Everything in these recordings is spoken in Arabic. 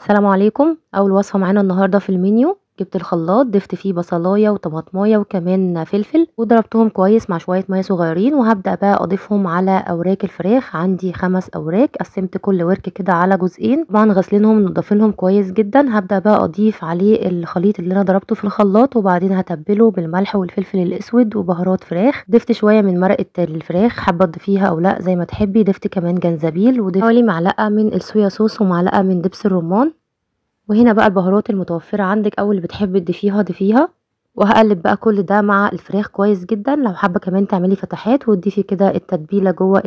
السلام عليكم. اول وصفه معانا النهارده في المنيو، جبت الخلاط ضفت فيه بصلايه وطماطمايه وكمان فلفل وضربتهم كويس مع شويه ميه صغيرين، وهبدا بقى اضيفهم على اوراق الفراخ. عندي 5 اوراق، قسمت كل ورك كده على جزئين، طبعا غسلينهم منضفينهم كويس جدا. هبدا بقى اضيف عليه الخليط اللي انا ضربته في الخلاط، وبعدين هتبله بالملح والفلفل الاسود وبهارات فراخ. ضفت شويه من مرقه الفراخ، حابه تضيفيها او لا زي ما تحبي. ضفت كمان جنزبيل، وضفت حوالي معلقه من الصويا صوص ومعلقه من دبس الرمان. وهنا بقى البهارات المتوفرة عندك او اللي بتحبي تضيفيها ضيفيها. وهقلب بقى كل ده مع الفراخ كويس جدا. لو حابة كمان تعملي فتحات وتضيفي كده التتبيلة جوه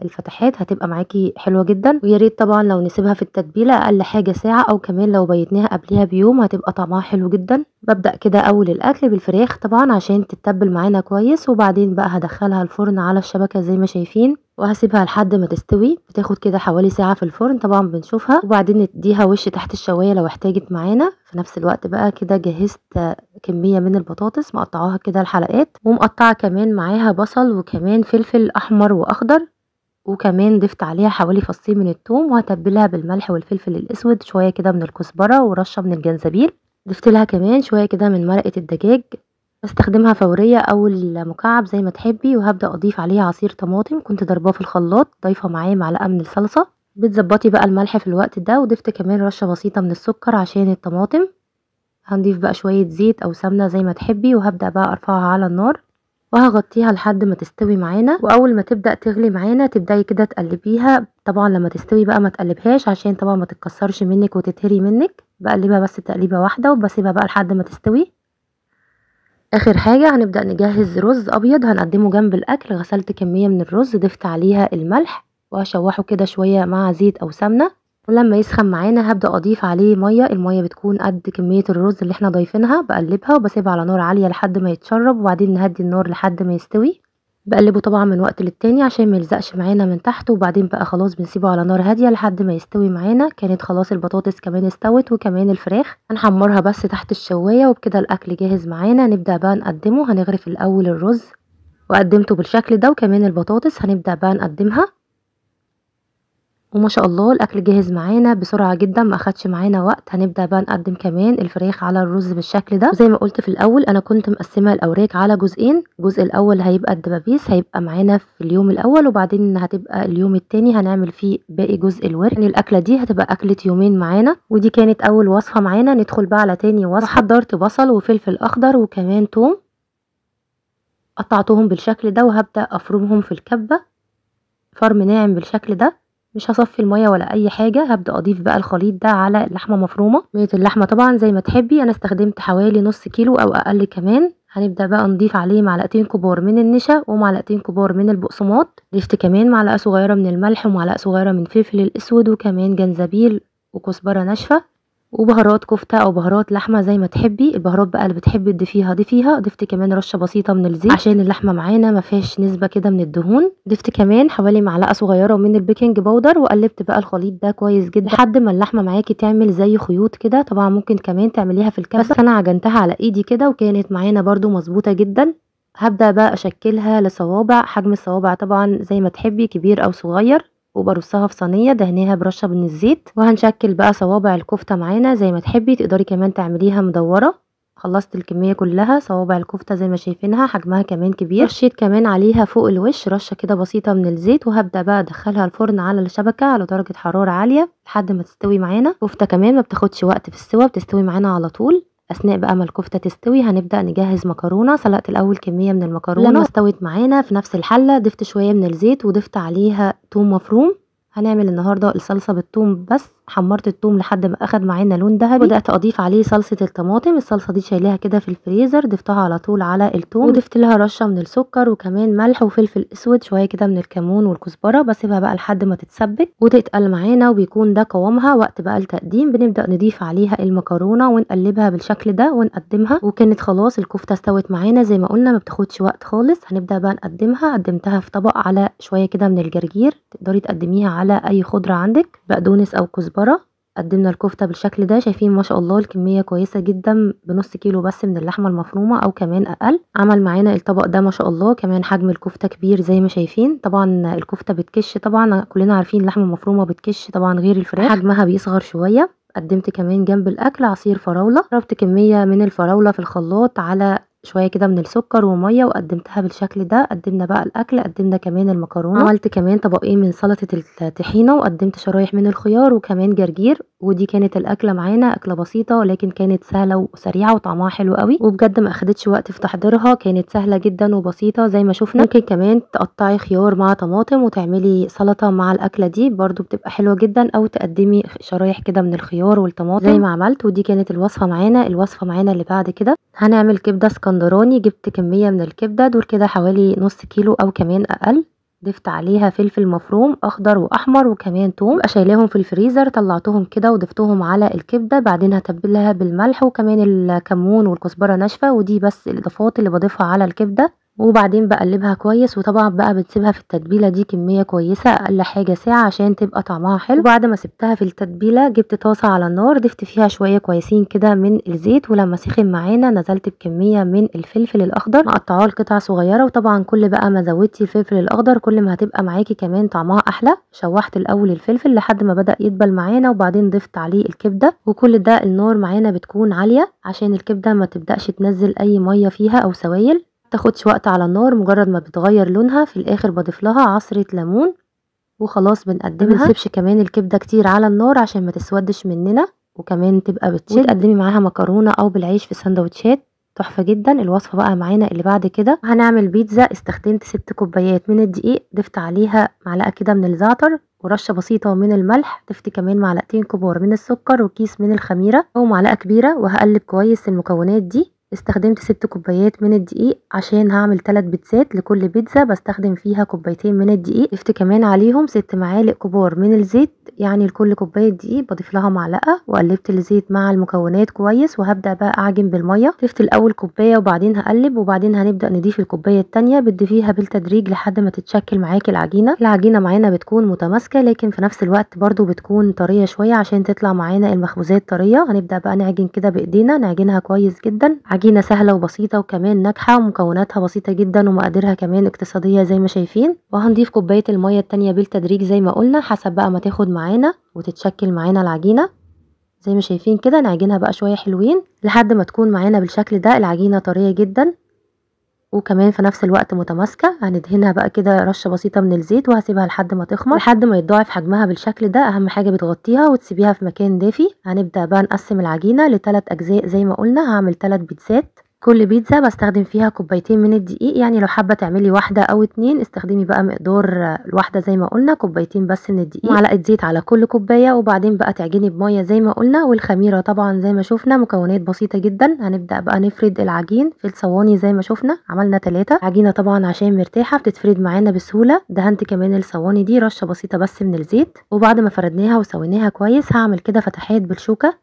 الفتحات هتبقى معاكي حلوة جدا. ويا ريت طبعا لو نسيبها في التتبيلة اقل حاجة ساعة، او كمان لو بيتناها قبلها بيوم هتبقى طعمها حلو جدا. ببدأ كده اول الاكل بالفراخ طبعا عشان تتبل معانا كويس، وبعدين بقى هدخلها الفرن على الشبكة زي ما شايفين، وهسيبها لحد ما تستوي. بتاخد كده حوالي ساعة في الفرن طبعا بنشوفها، وبعدين نديها وش تحت الشواية لو احتاجت معانا. في نفس الوقت بقى كده جهزت كمية من البطاطس مقطعاها كده الحلقات، ومقطعة كمان معاها بصل وكمان فلفل احمر واخضر، وكمان ضفت عليها حوالي فصين من الثوم، وهتبلها بالملح والفلفل الاسود، شوية كده من الكزبرة ورشة من الجنزبيل. ضفت لها كمان شوية كده من مرقة الدجاج، بستخدمها فورية او المكعب زي ما تحبي. وهبدأ اضيف عليها عصير طماطم كنت ضرباه في الخلاط، ضايفه معاه معلقة من الصلصة. بتظبطي بقى الملح في الوقت ده، وضفت كمان رشة بسيطة من السكر عشان الطماطم. هنضيف بقى شوية زيت او سمنة زي ما تحبي، وهبدأ بقى ارفعها على النار وهغطيها لحد ما تستوي معانا. واول ما تبدأ تغلي معانا تبدأي كده تقلبيها. طبعا لما تستوي بقى ما تقلبهاش عشان طبعا ما تتكسرش منك وتتهري منك. بقلبها بس تقليبة واحدة وبسيبها بقى لحد ما تستوي. اخر حاجة هنبدأ نجهز رز ابيض هنقدمه جنب الاكل. غسلت كمية من الرز، ضفت عليها الملح وهشوحه كده شوية مع زيت او سمنة. ولما يسخن معانا هبدأ اضيف عليه مية. المية بتكون قد كمية الرز اللي احنا ضايفينها. بقلبها وبسيبها على نار عالية لحد ما يتشرب، وبعدين نهدي النار لحد ما يستوي. بقلبه طبعا من وقت للتاني عشان ما يلزقش معانا من تحت، وبعدين بقى خلاص بنسيبه على نار هاديه لحد ما يستوي معانا. كانت خلاص البطاطس كمان استوت وكمان الفراخ، هنحمرها بس تحت الشوايه وبكده الاكل جاهز معانا. نبدا بقى نقدمه. هنغرف الاول الرز وقدمته بالشكل ده، وكمان البطاطس هنبدا بقى نقدمها. وما شاء الله الاكل جاهز معانا بسرعه جدا، ما اخدش معانا وقت. هنبدا بقى نقدم كمان الفراخ على الرز بالشكل ده. وزي ما قلت في الاول انا كنت مقسمه الاوراق على جزئين. الجزء الاول هيبقى الدبابيس، هيبقى معانا في اليوم الاول، وبعدين هتبقى اليوم التاني هنعمل فيه باقي جزء الورك. يعني الاكله دي هتبقى اكله يومين معانا. ودي كانت اول وصفه معانا. ندخل بقى على تاني وصفه. حضرت بصل وفلفل اخضر وكمان توم، قطعتهم بالشكل ده وهبدا افرمهم في الكبه فرم ناعم بالشكل ده. مش هصفي المية ولا اي حاجة. هبدأ اضيف بقى الخليط ده على اللحمة مفرومة. كمية اللحمة طبعا زي ما تحبي، انا استخدمت حوالي نص كيلو او اقل كمان. هنبدأ بقى نضيف عليه معلقتين كبار من النشا ومعلقتين كبار من البقسماط. ضفت كمان معلقة صغيرة من الملح ومعلقة صغيرة من الفلفل الاسود وكمان جنزبيل وكزبرة ناشفة وبهارات كفتة او بهارات لحمة زي ما تحبي. البهارات بقى اللي بتحبي تضيفيها ضيفيها. ضفت كمان رشة بسيطة من الزيت عشان اللحمة معانا ما فيهاش نسبة كده من الدهون. ضفت كمان حوالي معلقة صغيرة من البيكنج باودر، وقلبت بقى الخليط ده كويس جدا لحد ما اللحمة معاكي تعمل زي خيوط كده. طبعا ممكن كمان تعمليها في الكبة، بس انا عجنتها على ايدي كده وكانت معانا برضو مظبوطة جدا. هبدأ بقى اشكلها لصوابع. حجم الصوابع طبعا زي ما تحبي، كبير او صغير، وبرصها في صينيه دهنيها برشه من الزيت. وهنشكل بقى صوابع الكفته معانا زي ما تحبي. تقدري كمان تعمليها مدوره. خلصت الكميه كلها. صوابع الكفته زي ما شايفينها حجمها كمان كبير. رشيت كمان عليها فوق الوش رشه كده بسيطه من الزيت، وهبدا بقى ادخلها الفرن على الشبكه على درجه حراره عاليه لحد ما تستوي معانا. كفته كمان ما بتاخدش وقت في السوا، بتستوي معانا على طول. اثناء بقى ما الكفته تستوي هنبدا نجهز مكرونه. سلقت الاول كميه من المكرونه. لما استوت معانا في نفس الحله ضفت شويه من الزيت وضفت عليها توم مفروم. هنعمل النهارده الصلصه بالثوم بس. حمرت الثوم لحد ما اخد معانا لون ذهبي. بدات اضيف عليه صلصه الطماطم. الصلصه دي شايلاها كده في الفريزر، ضفتها على طول على الثوم، وضفت لها رشه من السكر وكمان ملح وفلفل اسود، شويه كده من الكمون والكزبره. بسيبها بقى لحد ما تتسبك وتتقل معانا، وبيكون ده قوامها. وقت بقى التقديم بنبدا نضيف عليها المكرونه ونقلبها بالشكل ده ونقدمها. وكانت خلاص الكفته استوت معانا زي ما قلنا، ما بتاخدش وقت خالص. هنبدا بقى نقدمها. قدمتها في طبق على شويه كده من الجرجير، تقدري تقدميها على اي خضره عندك، بقدونس او كزبره. قدمنا الكفته بالشكل ده. شايفين ما شاء الله الكميه كويسه جدا، بنص كيلو بس من اللحمه المفرومه او كمان اقل. عمل معانا الطبق ده ما شاء الله. كمان حجم الكفته كبير زي ما شايفين. طبعا الكفته بتكش، طبعا كلنا عارفين اللحمه المفرومه بتكش طبعا غير الفراخ، حجمها بيصغر شويه. قدمت كمان جنب الاكل عصير فراولة، ضربت كمية من الفراولة في الخلاط على شويه كده من السكر وميه وقدمتها بالشكل ده. قدمنا بقى الاكل، قدمنا كمان المكرونه، عملت كمان طبقين من سلطه الطحينه، وقدمت شرايح من الخيار وكمان جرجير. ودي كانت الاكله معانا، اكله بسيطه ولكن كانت سهله وسريعه وطعمها حلو قوي، وبجد ما اخدتش وقت في تحضيرها، كانت سهله جدا وبسيطه زي ما شفنا. ممكن كمان تقطعي خيار مع طماطم وتعملي سلطه مع الاكله دي، برضو بتبقى حلوه جدا، او تقدمي شرايح كده من الخيار والطماطم زي ما عملت. ودي كانت الوصفه معانا. الوصفه معانا اللي بعد كده هنعمل كبده اسكندراني. جبت كميه من الكبده دول كده حوالي نص كيلو او كمان اقل، ضفت عليها فلفل مفروم اخضر واحمر وكمان توم، بقى شايلاهم في الفريزر، طلعتهم كده وضفتهم على الكبده. بعدين هتبلها بالملح وكمان الكمون والكزبره ناشفه، ودي بس الاضافات اللي بضيفها على الكبده. وبعدين بقلبها كويس، وطبعا بقى بتسيبها في التتبيله دي كميه كويسه، اقل حاجه ساعه عشان تبقى طعمها حلو. وبعد ما سبتها في التتبيله جبت طاسه على النار، ضفت فيها شويه كويسين كده من الزيت، ولما سخن معانا نزلت بكميه من الفلفل الاخضر مقطعاه لقطع صغيره. وطبعا كل بقى ما زودتي الفلفل الاخضر كل ما هتبقى معاكي كمان طعمها احلى. شوحت الاول الفلفل لحد ما بدا يدبل معانا، وبعدين ضفت عليه الكبده، وكل ده النار معانا بتكون عاليه عشان الكبده ما تبداش تنزل اي ميه فيها او سوائل، تاخدش وقت على النار. مجرد ما بتغير لونها في الاخر بضيف لها عصرة ليمون وخلاص بنقدمها. ما نسيبش كمان الكبده كتير على النار عشان ما تسودش مننا، وكمان تبقى بتشد. وتقدمي معاها مكرونه او بالعيش في سندوتشات، تحفه جدا. الوصفه بقى معانا اللي بعد كده هنعمل بيتزا. استخدمت 6 كوبايات من الدقيق، ضفت عليها معلقه كده من الزعتر ورشه بسيطه من الملح، ضفت كمان معلقتين كبار من السكر وكيس من الخميره او معلقه كبيره، وهقلب كويس المكونات دي. استخدمت 6 كوبايات من الدقيق عشان هعمل 3 بيتزات، لكل بيتزا بستخدم فيها كوبايتين من الدقيق. ضفت كمان عليهم 6 معالق كبار من الزيت، يعني لكل كوبايه دقيق بضيف لها معلقه. وقلبت الزيت مع المكونات كويس، وهبدا بقى اعجن بالميه. ضفت الاول كوبايه وبعدين هقلب، وبعدين هنبدا نضيف الكوبايه الثانيه، بتضيفيها بالتدريج لحد ما تتشكل معاكي العجينه. العجينه معانا بتكون متماسكه لكن في نفس الوقت برضو بتكون طريه شويه عشان تطلع معانا المخبوزات طريه. هنبدا بقى نعجن كده بايدينا، نعجنها كويس جدا. عجينه سهله وبسيطه وكمان ناجحه، ومكوناتها بسيطه جدا ومقاديرها كمان اقتصاديه زي ما شايفين. وهنضيف كوبايه الميه التانية بالتدريج زي ما قلنا، حسب بقى ما تاخد معانا وتتشكل معانا العجينه زي ما شايفين كده. نعجنها بقى شويه حلوين لحد ما تكون معانا بالشكل ده. العجينه طريه جدا وكمان في نفس الوقت متماسكه. هندهنها بقى كده رشه بسيطه من الزيت، وهسيبها لحد ما تخمر، لحد ما يتضاعف حجمها بالشكل ده. اهم حاجه بتغطيها وتسيبيها في مكان دافي. هنبدا بقى نقسم العجينه ل3 اجزاء زي ما قلنا. هعمل 3 بيتزات، كل بيتزا بستخدم فيها كوبايتين من الدقيق، يعني لو حابه تعملي واحده او 2 استخدمي بقى مقدار الواحده زي ما قلنا، كوبايتين بس من الدقيق، معلقه زيت على كل كوبايه. وبعدين بقى تعجني بميه زي ما قلنا، والخميره طبعا زي ما شفنا مكونات بسيطه جدا. هنبدا بقى نفرد العجين في الصواني زي ما شفنا، عملنا 3 عجينه طبعا عشان مرتاحه بتتفرد معانا بسهوله. دهنت كمان الصواني دي رشه بسيطه بس من الزيت، وبعد ما فردناها وسويناها كويس هعمل كده فتحات بالشوكه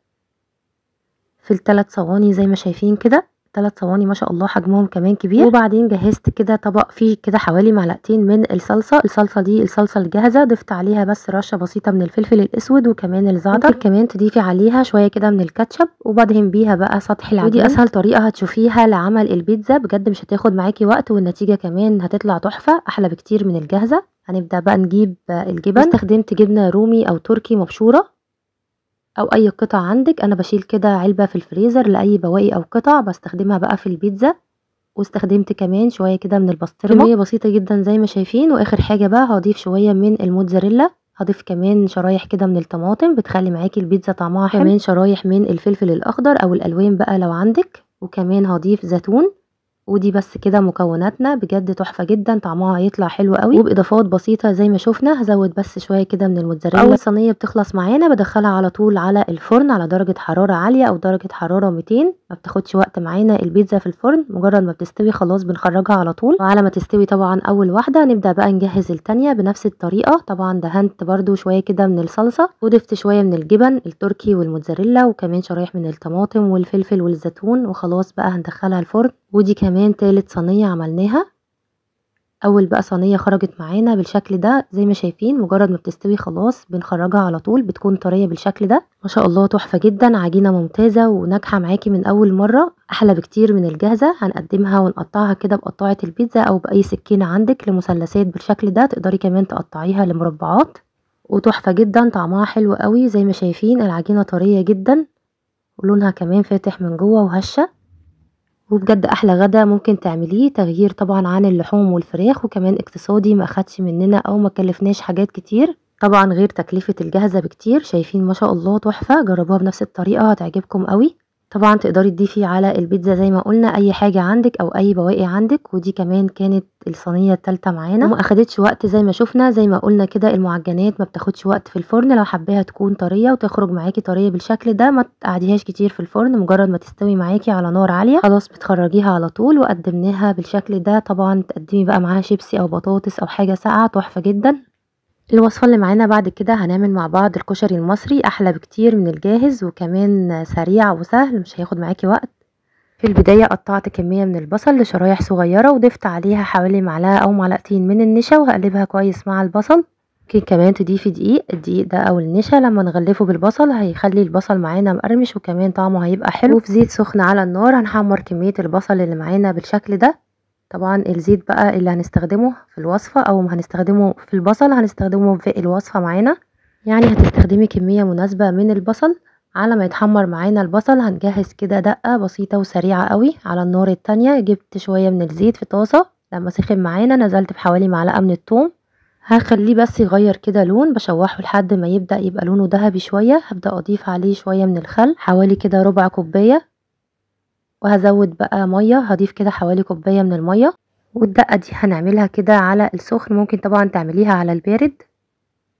في ال3 صواني زي ما شايفين كده. 3 صواني ما شاء الله حجمهم كمان كبير. وبعدين جهزت كده طبق فيه كده حوالي معلقتين من الصلصه. الصلصه دي الصلصه الجاهزه، ضفت عليها بس رشه بسيطه من الفلفل الاسود وكمان الزعتر. ممكن كمان تضيفي عليها شويه كده من الكاتشب، وبدهن بيها بقى سطح العجين. ودي اسهل طريقه هتشوفيها لعمل البيتزا، بجد مش هتاخد معاكي وقت، والنتيجه كمان هتطلع تحفه احلى بكتير من الجاهزه. هنبدا بقى نجيب الجبن. استخدمت جبنه رومي او تركي مبشوره او اي قطع عندك. انا بشيل كده علبة في الفريزر لاي بواقي او قطع بستخدمها بقى في البيتزا. واستخدمت كمان شوية كده من البسطرمة، كمية بسيطة جدا زي ما شايفين. واخر حاجة بقى هضيف شوية من الموتزاريلا، هضيف كمان شرايح كده من الطماطم بتخلي معاكي البيتزا طعمها حلو، كمان شرايح من الفلفل الاخضر او الالوان بقى لو عندك، وكمان هضيف زيتون. ودي بس كده مكوناتنا، بجد تحفه جدا، طعمها هيطلع حلو قوي وباضافات بسيطه زي ما شفنا. هزود بس شويه كده من الموتزاريلا. اول صينيه بتخلص معانا بدخلها على طول على الفرن على درجه حراره عاليه او درجه حراره 200، ما بتاخدش وقت معانا البيتزا في الفرن. مجرد ما بتستوي خلاص بنخرجها على طول. وعلى ما تستوي طبعا اول واحده نبدا بقى نجهز التانية بنفس الطريقه. طبعا دهنت برده شويه كده من الصلصه، وضفت شويه من الجبن التركي والموتزاريلا، وكمان شرايح من الطماطم والفلفل والزيتون، وخلاص بقى هندخلها الفرن. ودي كمان تالت صينية عملناها. اول بقى صينية خرجت معانا بالشكل ده زي ما شايفين، مجرد ما بتستوي خلاص بنخرجها على طول، بتكون طرية بالشكل ده. ما شاء الله تحفة جدا، عجينة ممتازة وناجحة معاكي من اول مرة، احلى بكتير من الجاهزة. هنقدمها ونقطعها كده بقطاعة البيتزا او باي سكينة عندك لمثلثات بالشكل ده، تقدري كمان تقطعيها لمربعات. وتحفة جدا، طعمها حلو قوي. زي ما شايفين العجينة طرية جدا ولونها كمان فاتح من جوه وهشة، وبجد احلى غدا ممكن تعمليه، تغيير طبعا عن اللحوم والفراخ، وكمان اقتصادي، ما اخدش مننا او ما كلفناش حاجات كتير، طبعا غير تكلفة الجاهزة بكتير. شايفين ما شاء الله تحفة، جربوها بنفس الطريقة هتعجبكم قوي. طبعا تقدري تضيفي على البيتزا زي ما قلنا اي حاجة عندك او اي بواقي عندك. ودي كمان كانت الصينية التالتة معانا وما اخدتش وقت زي ما شفنا. زي ما قلنا كده المعجنات ما بتاخدش وقت في الفرن، لو حباها تكون طرية وتخرج معاكي طرية بالشكل ده ما تقعديهاش كتير في الفرن، مجرد ما تستوي معاكي على نار عالية خلاص بتخرجيها على طول. وقدمناها بالشكل ده، طبعا تقدمي بقى معاها شيبسي او بطاطس او حاجة ساقعة، تحفة جدا. الوصفة اللي معانا بعد كده هنعمل مع بعض الكشري المصري، احلى بكتير من الجاهز وكمان سريع وسهل، مش هياخد معاكي وقت. في البداية قطعت كمية من البصل لشرايح صغيرة وضفت عليها حوالي معلقة او معلقتين من النشا وهقلبها كويس مع البصل. ممكن كمان تضيفي دقيق، الدقيق ده او النشا لما نغلفه بالبصل هيخلي البصل معانا مقرمش وكمان طعمه هيبقى حلو. وفي زيت سخن على النار هنحمر كمية البصل اللي معانا بالشكل ده. طبعا الزيت بقى اللي هنستخدمه في الوصفة او ما هنستخدمه في البصل هنستخدمه في الوصفة معانا، يعني هتستخدمي كمية مناسبة من البصل. على ما يتحمر معانا البصل هنجهز كده دقة بسيطة وسريعة قوي على النار التانية. جبت شوية من الزيت في طاسة، لما سخن معانا نزلت بحوالي معلقة من الثوم، هخليه بس يغير كده لون، بشوحه لحد ما يبدأ يبقى لونه ذهبي شوية. هبدأ اضيف عليه شوية من الخل، حوالي كده ربع كوباية، وهزود بقى مية، هضيف كده حوالي كوباية من المية. والدقة دي هنعملها كده على السخن، ممكن طبعا تعمليها على البارد،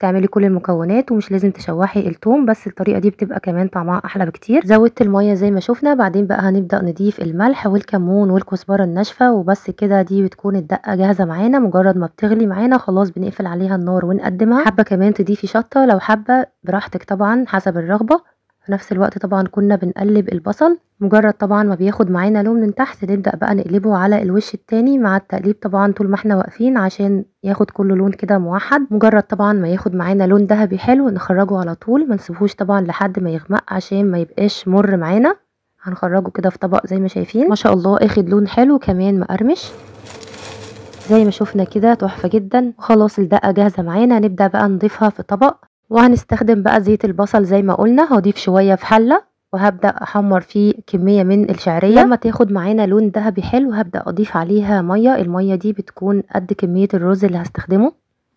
تعملي كل المكونات ومش لازم تشوحي الثوم، بس الطريقة دي بتبقى كمان طعمها احلى بكتير. زودت المية زي ما شفنا، بعدين بقى هنبدأ نضيف الملح والكمون والكزبرة الناشفة وبس كده. دي بتكون الدقة جاهزة معانا، مجرد ما بتغلي معانا خلاص بنقفل عليها النار ونقدمها. حابة كمان تضيفي شطة لو حابة براحتك طبعا حسب الرغبة. في نفس الوقت طبعا كنا بنقلب البصل، مجرد طبعا ما بياخد معانا لون من تحت نبدأ بقى نقلبه على الوش التاني مع التقليب طبعا طول ما احنا واقفين عشان ياخد كله لون كده موحد. مجرد طبعا ما ياخد معانا لون ذهبي حلو نخرجه على طول، ما نسيبهوش طبعا لحد ما يغمق عشان ما يبقاش مر معانا. هنخرجه كده في طبق زي ما شايفين، ما شاء الله اخد لون حلو كمان مقرمش زي ما شفنا كده، تحفة جدا. وخلاص الدقة جاهزة معانا، نبدأ بقى نضيفها في طبق. وهنستخدم بقى زيت البصل زي ما قلنا، هضيف شوية في حلة وهبدأ احمر فيه كمية من الشعرية. لما تاخد معانا لون ذهبي حلو هبدأ اضيف عليها مية، المية دي بتكون قد كمية الرز اللي هستخدمه.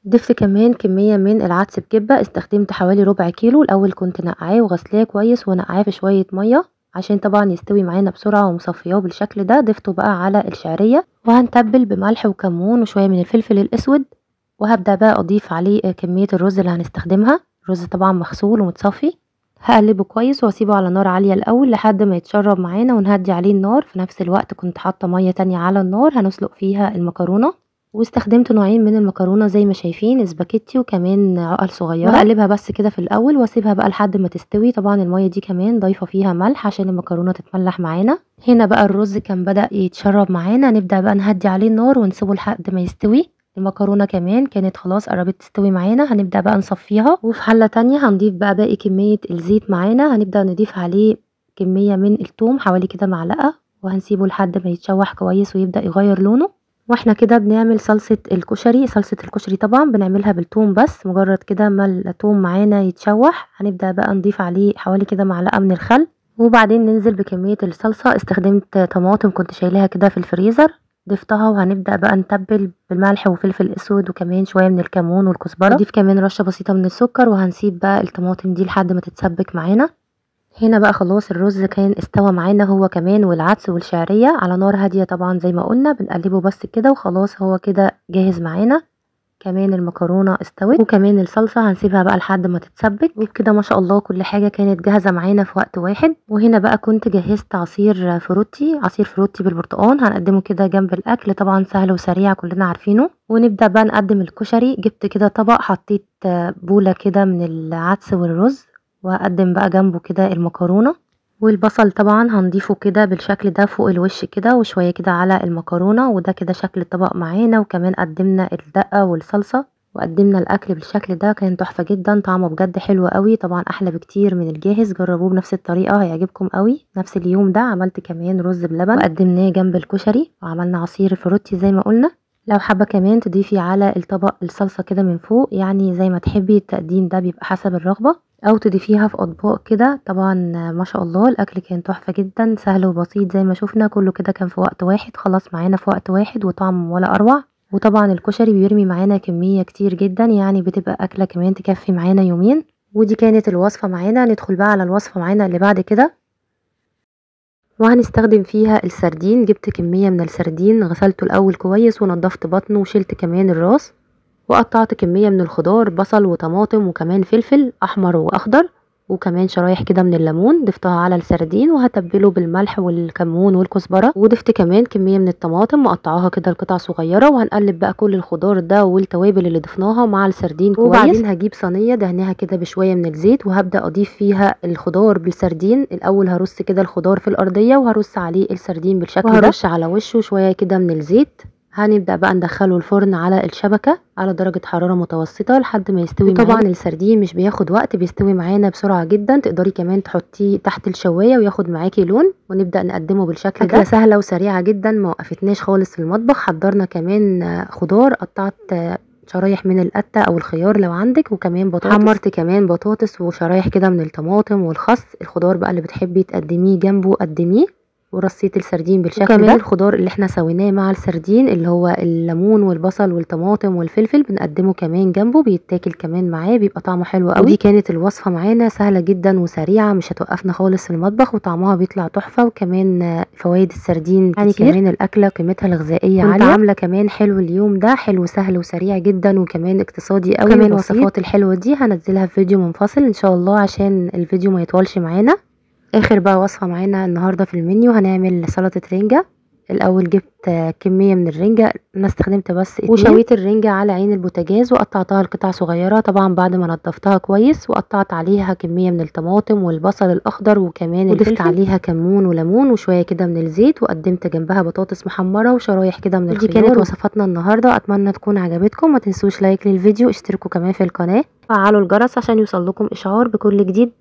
ضفت كمان كمية من العدس بجبة، استخدمت حوالي ربع كيلو. الاول كنت نقعاه وغسلاه كويس ونقعاه في شوية مية عشان طبعا يستوي معانا بسرعة ومصفياه بالشكل ده. ضفته بقى على الشعرية وهنتبل بملح وكمون وشوية من الفلفل الاسود، وهبدأ بقى اضيف عليه كمية الرز اللي هنستخدمها. رز طبعا مغسول ومتصفي، هقلبه كويس واسيبه على نار عالية الاول لحد ما يتشرب معانا ونهدي عليه النار. في نفس الوقت كنت حاطة مية تانية على النار هنسلق فيها المكرونة، واستخدمت نوعين من المكرونة زي ما شايفين، سباكيتي وكمان عقل صغيرة. وهقلبها بس كده في الاول واسيبها بقى لحد ما تستوي. طبعا المية دي كمان ضايفة فيها ملح عشان المكرونة تتملح معانا. هنا بقى الرز كان بدأ يتشرب معانا، نبدأ بقى نهدي عليه النار ونسيبه لحد ما يستوي. المكرونة كمان كانت خلاص قربت تستوي معانا، هنبدأ بقى نصفيها. وفي حلة تانية هنضيف بقى باقي كمية الزيت معانا، هنبدأ نضيف عليه كمية من الثوم حوالي كده معلقة، وهنسيبه لحد ما يتشوح كويس ويبدأ يغير لونه. واحنا كده بنعمل صلصة الكشري. صلصة الكشري طبعا بنعملها بالثوم بس، مجرد كده ما الثوم معانا يتشوح هنبدأ بقى نضيف عليه حوالي كده معلقة من الخل، وبعدين ننزل بكمية الصلصة. استخدمت طماطم كنت شايلاها كده في الفريزر، ضفتها وهنبدأ بقى نتبل بالملح وفلفل اسود وكمان شوية من الكمون والكزبرة. نضيف كمان رشة بسيطة من السكر، وهنسيب بقى الطماطم دي لحد ما تتسبك معانا. هنا بقى خلاص الرز كان استوى معانا هو كمان، والعدس والشعرية على نار هادية طبعا زي ما قلنا، بنقلبه بس كده وخلاص هو كده جاهز معانا. كمان المكرونة استوت وكمان الصلصة هنسيبها بقى لحد ما تتسبك. وبكده ما شاء الله كل حاجة كانت جاهزة معانا في وقت واحد. وهنا بقى كنت جهزت عصير فروتي، عصير فروتي بالبرتقال، هنقدمه كده جنب الاكل، طبعا سهل وسريع كلنا عارفينه. ونبدأ بقى نقدم الكشري. جبت كده طبق، حطيت بولة كده من العدس والرز، وهقدم بقى جنبه كده المكرونة والبصل. طبعا هنضيفه كده بالشكل ده فوق الوش كده وشوية كده على المكرونة، وده كده شكل الطبق معانا. وكمان قدمنا الدقة والصلصة وقدمنا الاكل بالشكل ده، كان تحفة جدا، طعمه بجد حلو قوي، طبعا احلى بكتير من الجاهز. جربوه بنفس الطريقة هيعجبكم قوي. نفس اليوم ده عملت كمان رز بلبن وقدمناه جنب الكشري، وعملنا عصير فروتي زي ما قلنا. لو حابة كمان تضيفي على الطبق الصلصة كده من فوق، يعني زي ما تحبي، التقديم ده بيبقى حسب الرغبة، او تضيفيها في اطباق كده. طبعا ما شاء الله الاكل كان تحفة جدا، سهل وبسيط زي ما شفنا، كله كده كان في وقت واحد، خلاص معانا في وقت واحد وطعم ولا اروع. وطبعا الكشري بيرمي معانا كمية كتير جدا، يعني بتبقى اكلة كمان تكفي معانا يومين. ودي كانت الوصفة معانا. ندخل بقى على الوصفة معانا اللي بعد كده، وهنستخدم فيها السردين. جبت كمية من السردين، غسلته الاول كويس ونضفت بطنه وشلت كمان الراس، وقطعت كمية من الخضار، بصل وطماطم وكمان فلفل احمر واخضر، وكمان شرايح كده من الليمون ضفتها على السردين، وهتبله بالملح والكمون والكزبرة. وضفت كمان كمية من الطماطم مقطعاها كده لقطع صغيرة، وهنقلب بقى كل الخضار ده والتوابل اللي ضفناها مع السردين كويس. وبعدين هجيب صينية دهنها كده بشوية من الزيت، وهبدأ اضيف فيها الخضار بالسردين. الاول هرص كده الخضار في الارضية، وهرص عليه السردين بالشكل ده، وهرش على وشه شوية كده من الزيت. هنبدأ بقى ندخله الفرن على الشبكة على درجة حرارة متوسطة لحد ما يستوي. طبعا السردين مش بياخد وقت، بيستوي معانا بسرعة جدا. تقدري كمان تحطيه تحت الشواية وياخد معاكي لون، ونبدأ نقدمه بالشكل ده. أكلة سهلة وسريعة جدا، ما وقفتناش خالص في المطبخ. حضرنا كمان خضار، قطعت شرايح من القتة او الخيار لو عندك، وكمان بطاطس، حمرت كمان بطاطس وشرايح كده من الطماطم والخس. الخضار بقى اللي بتحبي تقدميه جنبه قدميه، ورصيت السردين بالشكل ده. وكمان الخضار اللي احنا سويناه مع السردين اللي هو الليمون والبصل والطماطم والفلفل بنقدمه كمان جنبه، بيتاكل كمان معاه، بيبقى طعمه حلو قوي. ودي كانت الوصفه معانا، سهله جدا وسريعه، مش هتوقفنا خالص في المطبخ، وطعمها بيطلع تحفه. وكمان فوائد السردين يعني كتير. كمان الاكله قيمتها الغذائيه عاليه. كنت عامله كمان حلو اليوم ده، حلو سهل وسريع جدا، وكمان اقتصادي قوي. كمان الوصفات الحلوه دي هنزلها في فيديو منفصل ان شاء الله، عشان الفيديو ما يطولش معانا. اخر بقى وصفة معانا النهاردة في المنيو، هنعمل سلطة رنجة. الاول جبت كمية من الرنجة، انا استخدمت بس 2، وشويت الرنجة على عين البوتاجاز وقطعتها لقطع صغيرة، طبعا بعد ما نضفتها كويس. وقطعت عليها كمية من الطماطم والبصل الاخضر وكمان وضفت عليها كمون وليمون وشوية كده من الزيت، وقدمت جنبها بطاطس محمرة وشرايح كده من الخيار. دي كانت وصفاتنا النهاردة، اتمنى تكون عجبتكم. ما تنسوش لايك للفيديو، اشتركوا كمان في القناة، فعلوا الجرس عشان يوصل لكم اشعار بكل جديد.